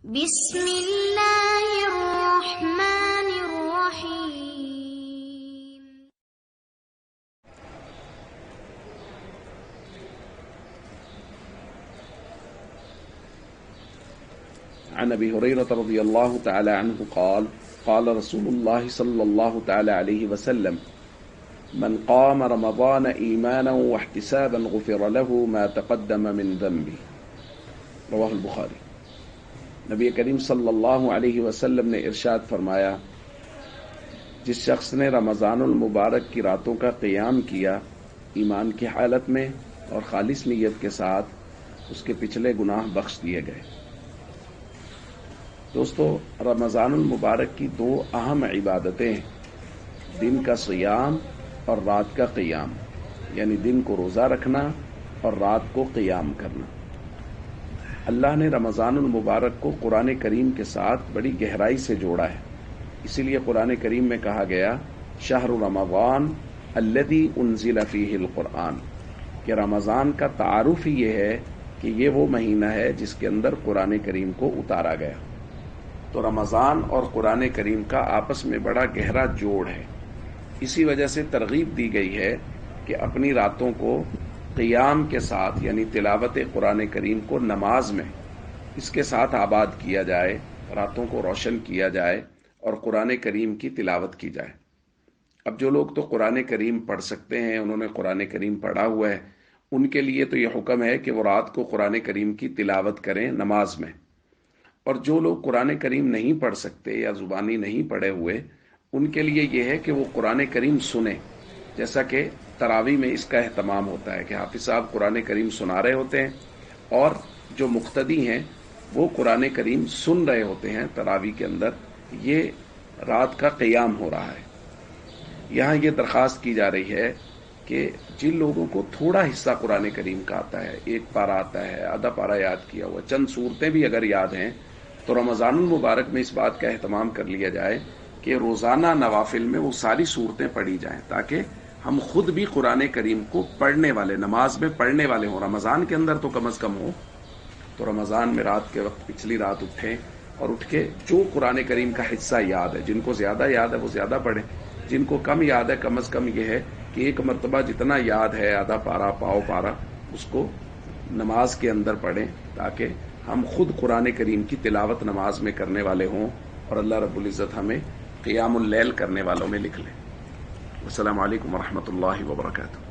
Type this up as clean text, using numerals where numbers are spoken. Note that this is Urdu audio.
بسم اللہ الرحمن الرحیم. عن ابي هريرة رضي الله تعالى عنه قال قال رسول الله صلى الله تعالى عليه وسلم من قام رمضان ايمانا واحتسابا غفر له ما تقدم من ذنبه. رواہ البخاری. نبی کریم صلی اللہ علیہ وسلم نے ارشاد فرمایا، جس شخص نے رمضان المبارک کی راتوں کا قیام کیا ایمان کی حالت میں اور خالص نیت کے ساتھ، اس کے پچھلے گناہ بخش دیے گئے. دوستو، رمضان المبارک کی دو اہم عبادتیں ہیں، دن کا صیام اور رات کا قیام، یعنی دن کو روزہ رکھنا اور رات کو قیام کرنا. اللہ نے رمضان المبارک کو قرآن کریم کے ساتھ بڑی گہرائی سے جوڑا ہے. اسی لیے قرآن کریم میں کہا گیا شہر رمضان الذی انزل فیہ القرآن، کہ رمضان کا تعارف ہی یہ ہے کہ یہ وہ مہینہ ہے جس کے اندر قرآن کریم کو اتارا گیا. تو رمضان اور قرآن کریم کا آپس میں بڑا گہرا جوڑ ہے. اسی وجہ سے ترغیب دی گئی ہے کہ اپنی راتوں کو قیام کے ساتھ، یعنی تلاوت قرآن کریم کو نماز میں اس کے ساتھ آباد کیا جائے، راتوں کو روشن کیا جائے اور قرآن کریم کی تلاوت کی جائے. اب جو لوگ تو قرآن کریم پڑھ سکتے ہیں، انہوں نے قرآن کریم پڑھا ہوا ہے، ان کے لیے تو یہ حکم ہے کہ وہ رات کو قرآن کریم کی تلاوت کریں نماز میں. اور جو لوگ قرآن کریم نہیں پڑھ سکتے یا زبانی نہیں پڑھے ہوئے، ان کے لیے یہ ہے کہ وہ قرآن کریم سنیں. جیسا کہ تراویح میں اس کا اہتمام ہوتا ہے کہ حافظ صاحب قرآن کریم سنا رہے ہوتے ہیں اور جو مقتدی ہیں وہ قرآن کریم سن رہے ہوتے ہیں. تراویح کے اندر یہ رات کا قیام ہو رہا ہے. یہاں یہ درخواست کی جا رہی ہے کہ جن لوگوں کو تھوڑا حصہ قرآن کریم کا آتا ہے، ایک پارہ آتا ہے، آدھا پارہ یاد کیا ہوا، چند صورتیں بھی اگر یاد ہیں، تو رمضان المبارک میں اس بات کا اہتمام کر لیا جائے کہ روزانہ نوافل میں وہ ساری صورتیں پڑھی جائیں، تاکہ ہم خود بھی قرآن کریم کو پڑھنے والے، نماز میں پڑھنے والے ہوں. رمضان کے اندر تو کم از کم ہو. تو رمضان میں رات کے وقت پچھلی رات اٹھیں اور اٹھ کے جو قرآن کریم کا حصہ یاد ہے، جن کو زیادہ یاد ہے وہ زیادہ پڑھیں، جن کو کم یاد ہے کم از کم یہ ہے کہ ایک مرتبہ جتنا یاد ہے، آدھا پارہ، پاؤ پارہ، اس کو نماز کے اندر پڑھیں، تاکہ ہم خود قرآن کریم کی تلاوت نماز میں کرنے والے ہوں اور اللہ رب العزت ہمیں قیام اللیل کرنے والوں میں لکھ لیں. السلام علیکم ورحمۃ اللہ وبرکاتہ.